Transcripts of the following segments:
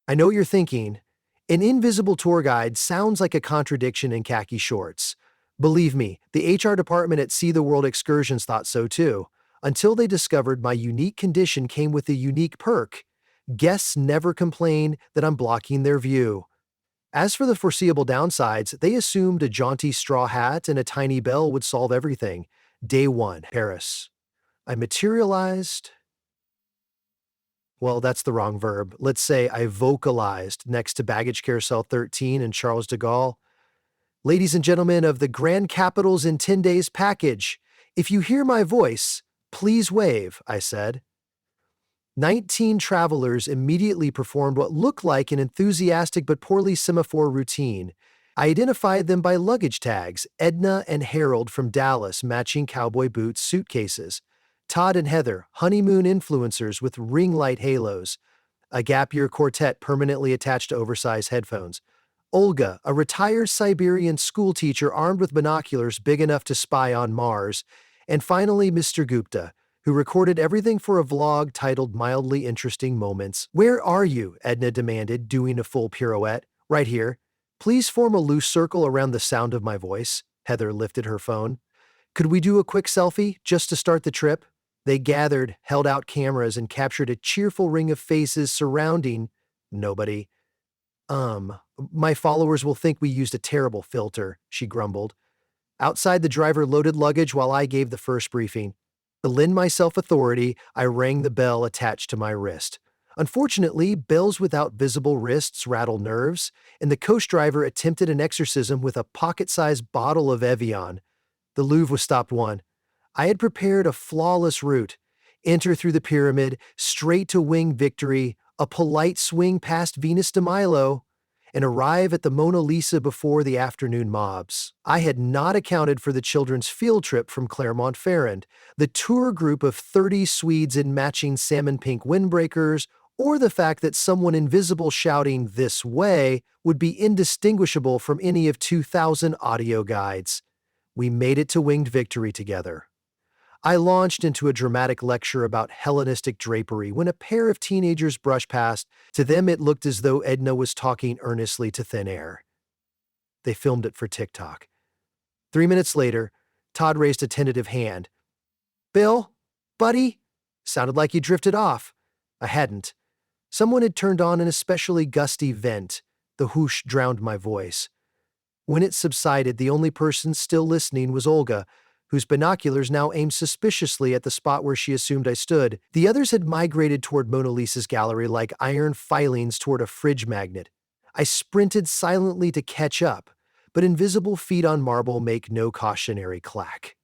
I know you're thinking, an invisible tour guide sounds like a contradiction in khaki shorts. Believe me, the HR department at See the World Excursions thought so too, until they discovered my unique condition came with a unique perk. Guests never complain that I'm blocking their view. As for the foreseeable downsides, they assumed a jaunty straw hat and a tiny bell would solve everything. Day 1, Paris. I materialized. Well, that's the wrong verb. Let's say I vocalized next to Baggage Carousel 13 and Charles de Gaulle. Ladies and gentlemen of the Grand Capitals in 10 Days package, if you hear my voice, please wave, I said. 19 travelers immediately performed what looked like an enthusiastic but poorly semaphore routine. I identified them by luggage tags, Edna and Harold from Dallas matching cowboy boots suitcases. Todd and Heather, honeymoon influencers with ring light halos. A gap year quartet permanently attached to oversized headphones. Olga, a retired Siberian schoolteacher armed with binoculars big enough to spy on Mars. And finally, Mr. Gupta, who recorded everything for a vlog titled Mildly Interesting Moments. Where are you? Edna demanded, doing a full pirouette. Right here. Please form a loose circle around the sound of my voice. Heather lifted her phone. Could we do a quick selfie, just to start the trip? They gathered, held out cameras, and captured a cheerful ring of faces surrounding nobody. My followers will think we used a terrible filter, she grumbled. Outside, the driver loaded luggage while I gave the first briefing. To lend myself authority, I rang the bell attached to my wrist. Unfortunately, bells without visible wrists rattle nerves, and the coach driver attempted an exorcism with a pocket-sized bottle of Evian. The Louvre was stop one. I had prepared a flawless route. Enter through the pyramid, straight to Winged Victory, a polite swing past Venus de Milo, and arrive at the Mona Lisa before the afternoon mobs. I had not accounted for the children's field trip from Clermont-Ferrand, the tour group of 30 Swedes in matching salmon-pink windbreakers, or the fact that someone invisible shouting "this way" would be indistinguishable from any of 2,000 audio guides. We made it to Winged Victory together. I launched into a dramatic lecture about Hellenistic drapery when a pair of teenagers brushed past. To them, it looked as though Edna was talking earnestly to thin air. They filmed it for TikTok. 3 minutes later, Todd raised a tentative hand. Bill? Buddy? Sounded like you drifted off. I hadn't. Someone had turned on an especially gusty vent. The whoosh drowned my voice. When it subsided, the only person still listening was Olga, whose binoculars now aimed suspiciously at the spot where she assumed I stood. The others had migrated toward Mona Lisa's gallery like iron filings toward a fridge magnet. I sprinted silently to catch up, but invisible feet on marble make no cautionary clack.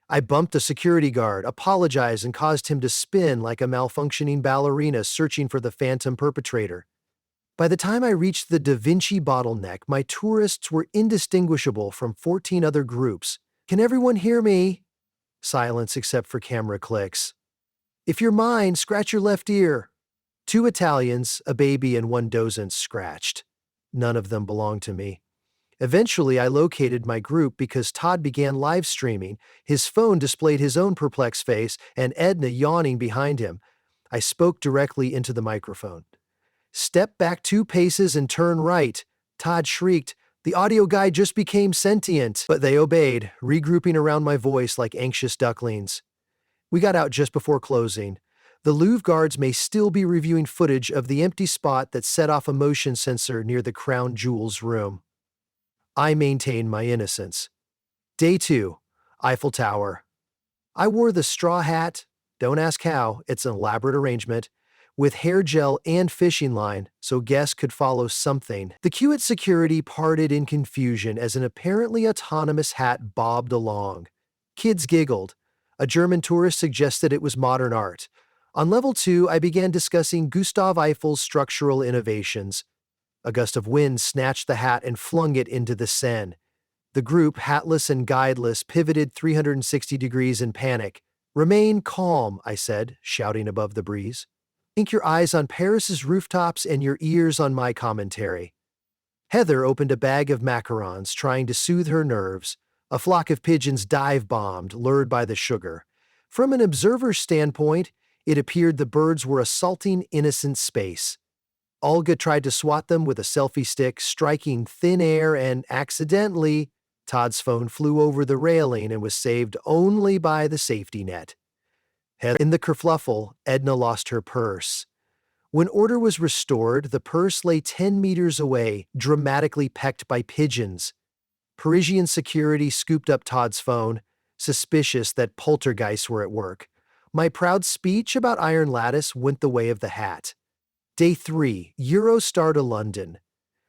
I bumped a security guard, apologized, and caused him to spin like a malfunctioning ballerina searching for the phantom perpetrator. By the time I reached the Da Vinci bottleneck, my tourists were indistinguishable from 14 other groups. Can everyone hear me? Silence except for camera clicks. If you're mine, scratch your left ear. 2 Italians, a baby, and 1 dozent scratched. None of them belonged to me. Eventually, I located my group because Todd began live streaming. His phone displayed his own perplexed face and Edna yawning behind him. I spoke directly into the microphone. Step back 2 paces and turn right. Todd shrieked. The audio guide just became sentient, but they obeyed, regrouping around my voice like anxious ducklings. We got out just before closing. The Louvre guards may still be reviewing footage of the empty spot that set off a motion sensor near the crown jewels room. I maintained my innocence. Day 2, Eiffel Tower. I wore the straw hat, don't ask how, it's an elaborate arrangement, with hair gel and fishing line, so guests could follow something. The queue at security parted in confusion as an apparently autonomous hat bobbed along. Kids giggled. A German tourist suggested it was modern art. On level 2, I began discussing Gustav Eiffel's structural innovations. A gust of wind snatched the hat and flung it into the Seine. The group, hatless and guideless, pivoted 360 degrees in panic. Remain calm, I said, shouting above the breeze. Think your eyes on Paris's rooftops and your ears on my commentary. Heather opened a bag of macarons, trying to soothe her nerves. A flock of pigeons dive-bombed, lured by the sugar. From an observer's standpoint, it appeared the birds were assaulting innocent space. Olga tried to swat them with a selfie stick, striking thin air, and accidentally, Todd's phone flew over the railing and was saved only by the safety net. In the kerfluffle, Edna lost her purse. When order was restored, the purse lay 10 meters away, dramatically pecked by pigeons. Parisian security scooped up Todd's phone, suspicious that poltergeists were at work. My proud speech about Iron Lattice went the way of the hat. Day 3, Eurostar to London.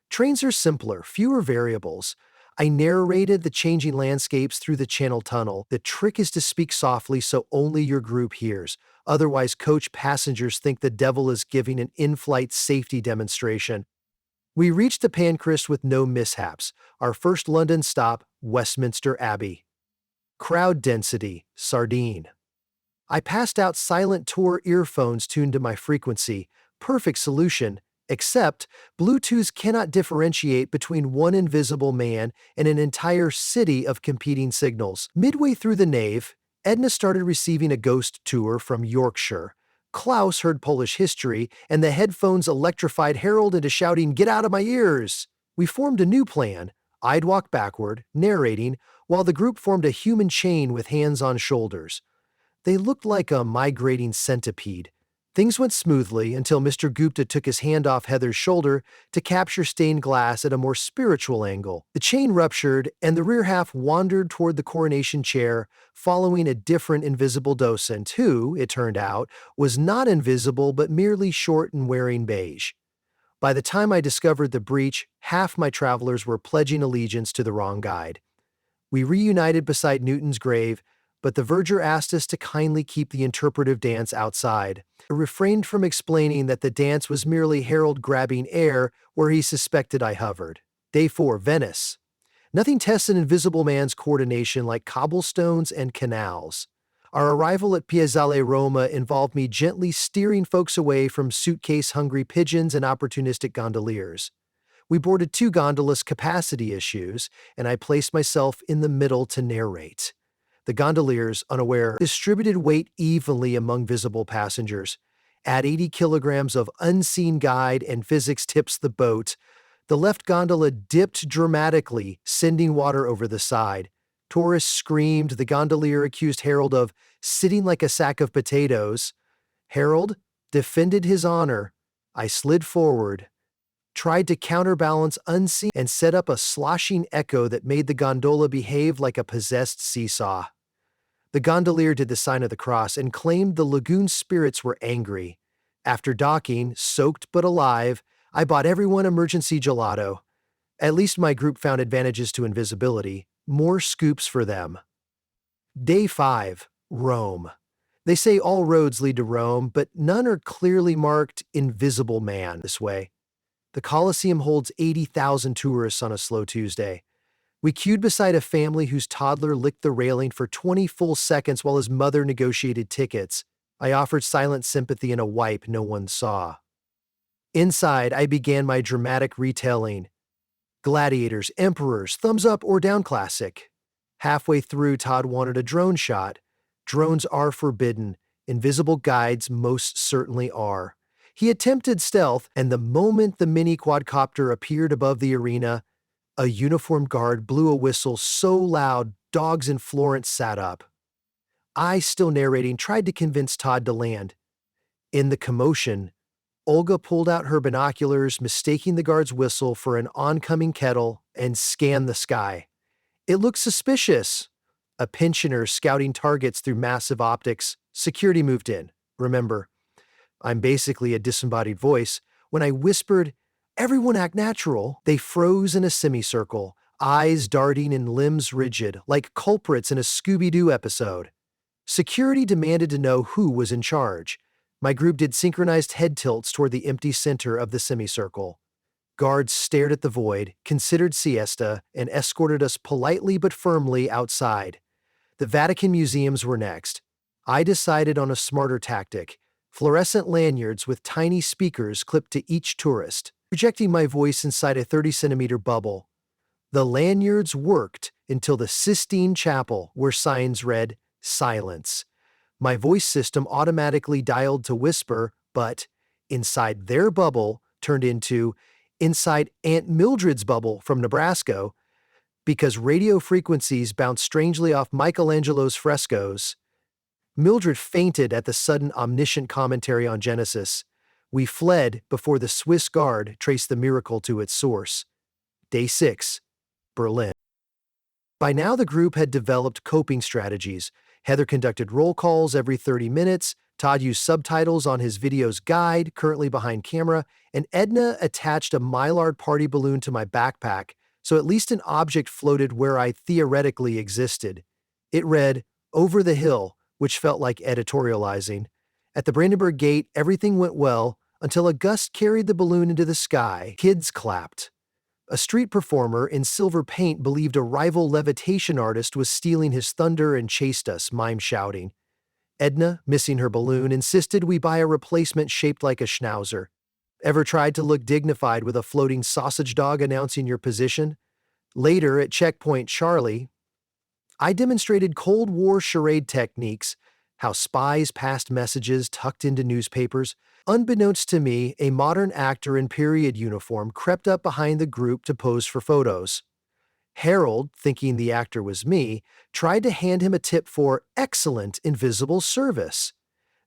Trains are simpler, fewer variables. I narrated the changing landscapes through the Channel Tunnel. The trick is to speak softly so only your group hears. Otherwise, coach passengers think the devil is giving an in-flight safety demonstration. We reached the Pancras with no mishaps. Our first London stop, Westminster Abbey. Crowd density, sardine. I passed out silent tour earphones tuned to my frequency. Perfect solution, except Bluetooth cannot differentiate between one invisible man and an entire city of competing signals. Midway through the nave, Edna started receiving a ghost tour from Yorkshire. Klaus heard Polish history, and the headphones electrified Harold into shouting, "Get out of my ears!" We formed a new plan. I'd walk backward, narrating, while the group formed a human chain with hands on shoulders. They looked like a migrating centipede. Things went smoothly until Mr. Gupta took his hand off Heather's shoulder to capture stained glass at a more spiritual angle. The chain ruptured, and the rear half wandered toward the coronation chair, following a different invisible docent who, it turned out, was not invisible but merely short and wearing beige. By the time I discovered the breach, half my travelers were pledging allegiance to the wrong guide. We reunited beside Newton's grave, but the verger asked us to kindly keep the interpretive dance outside. I refrained from explaining that the dance was merely Harold grabbing air where he suspected I hovered. Day 4, Venice. Nothing tests an invisible man's coordination like cobblestones and canals. Our arrival at Piazzale Roma involved me gently steering folks away from suitcase-hungry pigeons and opportunistic gondoliers. We boarded 2 gondolas capacity issues, and I placed myself in the middle to narrate. The gondoliers, unaware, distributed weight evenly among visible passengers. Add 80 kilograms of unseen guide and physics tips the boat. The left gondola dipped dramatically, sending water over the side. Tourists screamed. The gondolier accused Harold of sitting like a sack of potatoes. Harold defended his honor. I slid forward, tried to counterbalance unseen, and set up a sloshing echo that made the gondola behave like a possessed seesaw. The gondolier did the sign of the cross and claimed the lagoon spirits were angry. After docking, soaked but alive, I bought everyone emergency gelato. At least my group found advantages to invisibility. More scoops for them. Day 5, Rome. They say all roads lead to Rome, but none are clearly marked Invisible Man this way. The Colosseum holds 80,000 tourists on a slow Tuesday. We queued beside a family whose toddler licked the railing for 20 full seconds while his mother negotiated tickets. I offered silent sympathy and a wipe no one saw. Inside, I began my dramatic retelling. Gladiators, emperors, thumbs up or down classic. Halfway through, Todd wanted a drone shot. Drones are forbidden. Invisible guides most certainly are. He attempted stealth, and the moment the mini quadcopter appeared above the arena, a uniformed guard blew a whistle so loud dogs in Florence sat up. I, still narrating, tried to convince Todd to land. In the commotion, Olga pulled out her binoculars, mistaking the guard's whistle for an oncoming kettle, and scanned the sky. It looked suspicious. A pensioner scouting targets through massive optics. Security moved in. Remember, I'm basically a disembodied voice. When I whispered, "Everyone act natural," they froze in a semicircle, eyes darting and limbs rigid, like culprits in a Scooby-Doo episode. Security demanded to know who was in charge. My group did synchronized head tilts toward the empty center of the semicircle. Guards stared at the void, considered siesta, and escorted us politely but firmly outside. The Vatican museums were next. I decided on a smarter tactic: fluorescent lanyards with tiny speakers clipped to each tourist, projecting my voice inside a 30-centimeter bubble. The lanyards worked until the Sistine Chapel, where signs read, "Silence." My voice system automatically dialed to whisper, but inside their bubble, turned into inside Aunt Mildred's bubble from Nebraska because radio frequencies bounced strangely off Michelangelo's frescoes. Mildred fainted at the sudden omniscient commentary on Genesis. We fled before the Swiss Guard traced the miracle to its source. Day 6, Berlin. By now, the group had developed coping strategies. Heather conducted roll calls every 30 minutes, Todd used subtitles on his video's guide, currently behind camera, and Edna attached a Mylar party balloon to my backpack, so at least an object floated where I theoretically existed. It read, "Over the hill," which felt like editorializing. At the Brandenburg Gate, everything went well until a gust carried the balloon into the sky. Kids clapped. A street performer in silver paint believed a rival levitation artist was stealing his thunder and chased us, mime shouting. Edna, missing her balloon, insisted we buy a replacement shaped like a schnauzer. Ever tried to look dignified with a floating sausage dog announcing your position? Later, at Checkpoint Charlie, I demonstrated Cold War charade techniques, how spies passed messages tucked into newspapers. Unbeknownst to me, a modern actor in period uniform crept up behind the group to pose for photos. Harold, thinking the actor was me, tried to hand him a tip for excellent invisible service.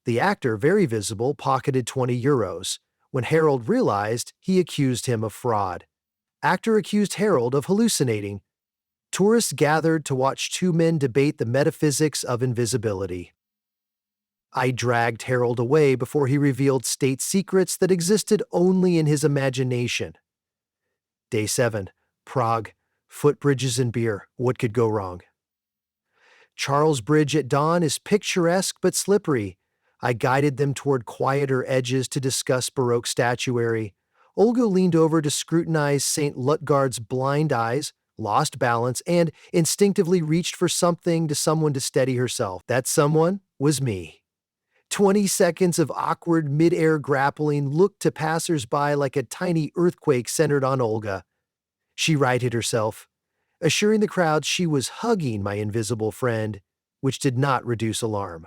The actor, very visible, pocketed 20 euros. When Harold realized, he accused him of fraud. Actor accused Harold of hallucinating. Tourists gathered to watch two men debate the metaphysics of invisibility. I dragged Harold away before he revealed state secrets that existed only in his imagination. Day 7, Prague. Footbridges and beer. What could go wrong? Charles Bridge at dawn is picturesque but slippery. I guided them toward quieter edges to discuss Baroque statuary. Olga leaned over to scrutinize St. Lutgard's blind eyes, lost balance, and instinctively reached for something to someone to steady herself. That someone was me. 20 seconds of awkward mid-air grappling looked to passers-by like a tiny earthquake centered on Olga. She righted herself, assuring the crowd she was hugging my invisible friend, which did not reduce alarm.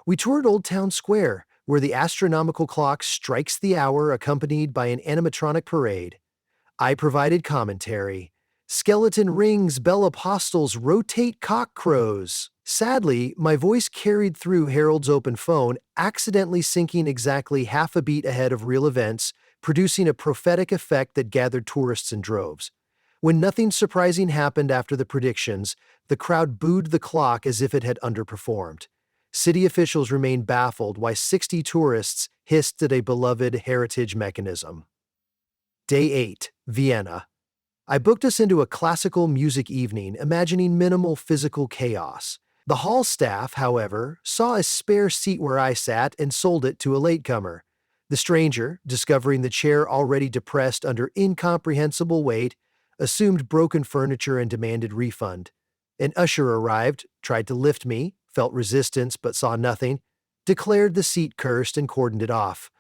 We toured Old Town Square, where the astronomical clock strikes the hour accompanied by an animatronic parade. I provided commentary. Skeleton rings, bell apostles, rotate cock crows. Sadly, my voice carried through Harold's open phone, accidentally syncing exactly half a beat ahead of real events, producing a prophetic effect that gathered tourists in droves. When nothing surprising happened after the predictions, the crowd booed the clock as if it had underperformed. City officials remained baffled why 60 tourists hissed at a beloved heritage mechanism. Day 8, Vienna. I booked us into a classical music evening, imagining minimal physical chaos. The hall staff, however, saw a spare seat where I sat and sold it to a latecomer. The stranger, discovering the chair already depressed under incomprehensible weight, assumed broken furniture and demanded refund. An usher arrived, tried to lift me, felt resistance but saw nothing, declared the seat cursed and cordoned it off.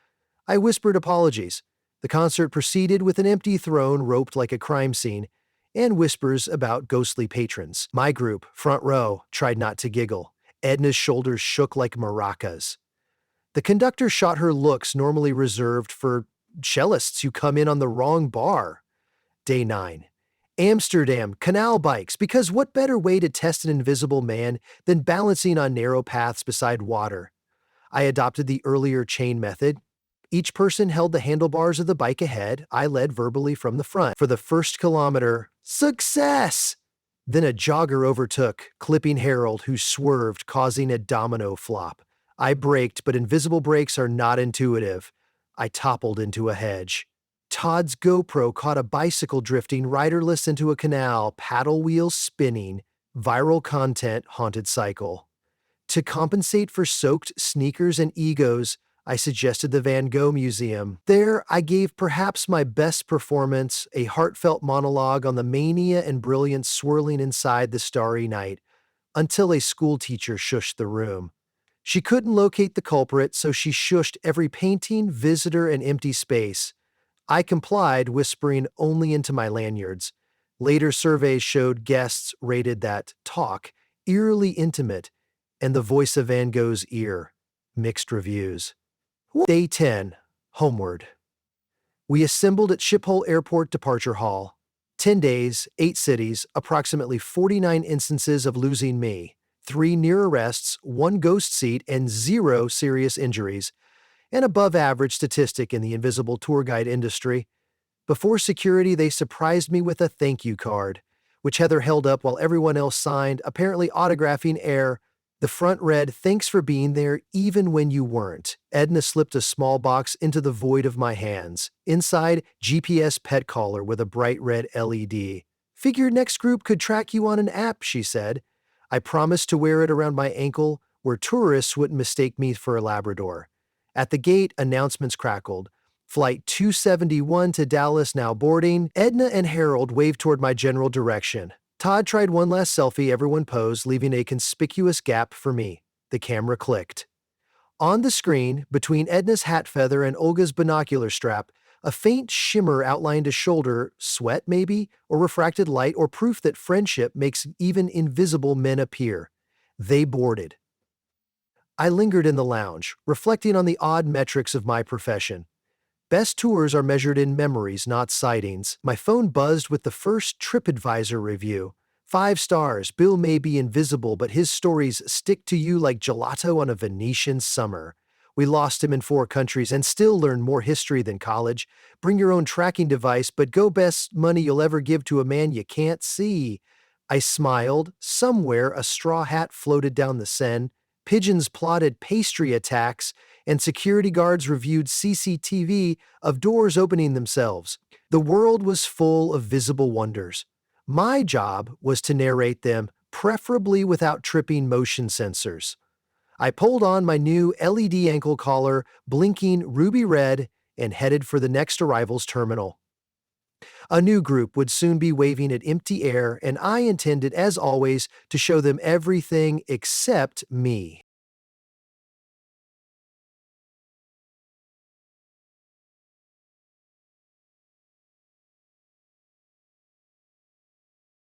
I whispered apologies. The concert proceeded with an empty throne roped like a crime scene, and whispers about ghostly patrons. My group, front row, tried not to giggle. Edna's shoulders shook like maracas. The conductor shot her looks normally reserved for cellists who come in on the wrong bar. Day 9. Amsterdam, canal bikes, because what better way to test an invisible man than balancing on narrow paths beside water? I adopted the earlier chain method. Each person held the handlebars of the bike ahead. I led verbally from the front. For the first kilometer, success! Then a jogger overtook, clipping Harold, who swerved, causing a domino flop. I braked, but invisible brakes are not intuitive. I toppled into a hedge. Todd's GoPro caught a bicycle drifting riderless into a canal, paddle wheels spinning. Viral content, haunted cycle. To compensate for soaked sneakers and egos, I suggested the Van Gogh Museum. There, I gave perhaps my best performance, a heartfelt monologue on the mania and brilliance swirling inside the starry night, until a schoolteacher shushed the room. She couldn't locate the culprit, so she shushed every painting, visitor, and empty space. I complied, whispering only into my lanyards. Later surveys showed guests rated that talk eerily intimate, and the voice of Van Gogh's ear. Mixed reviews. Day 10. Homeward. We assembled at Schiphol Airport Departure Hall. 10 days, 8 cities, approximately 49 instances of losing me, 3 near arrests, 1 ghost seat, and 0 serious injuries, an above average statistic in the invisible tour guide industry. Before security, they surprised me with a thank you card, which Heather held up while everyone else signed, apparently autographing air. The front read, "Thanks for being there, even when you weren't." Edna slipped a small box into the void of my hands. Inside, GPS pet collar with a bright red LED. "Figured next group could track you on an app," she said. I promised to wear it around my ankle where tourists wouldn't mistake me for a Labrador. At the gate, announcements crackled. Flight 271 to Dallas now boarding. Edna and Harold waved toward my general direction. Todd tried one last selfie, everyone posed, leaving a conspicuous gap for me. The camera clicked. On the screen, between Edna's hat feather and Olga's binocular strap, a faint shimmer outlined a shoulder, sweat maybe, or refracted light, or proof that friendship makes even invisible men appear. They boarded. I lingered in the lounge, reflecting on the odd metrics of my profession. Best tours are measured in memories, not sightings. My phone buzzed with the first TripAdvisor review. 5 stars, Bill may be invisible, but his stories stick to you like gelato on a Venetian summer. We lost him in 4 countries and still learn more history than college. Bring your own tracking device, but go best money you'll ever give to a man you can't see. I smiled. Somewhere a straw hat floated down the Seine. Pigeons plotted pastry attacks, and security guards reviewed CCTV of doors opening themselves. The world was full of visible wonders. My job was to narrate them, preferably without tripping motion sensors. I pulled on my new LED ankle collar, blinking ruby red, and headed for the next arrival's terminal. A new group would soon be waving at empty air, and I intended, as always, to show them everything except me.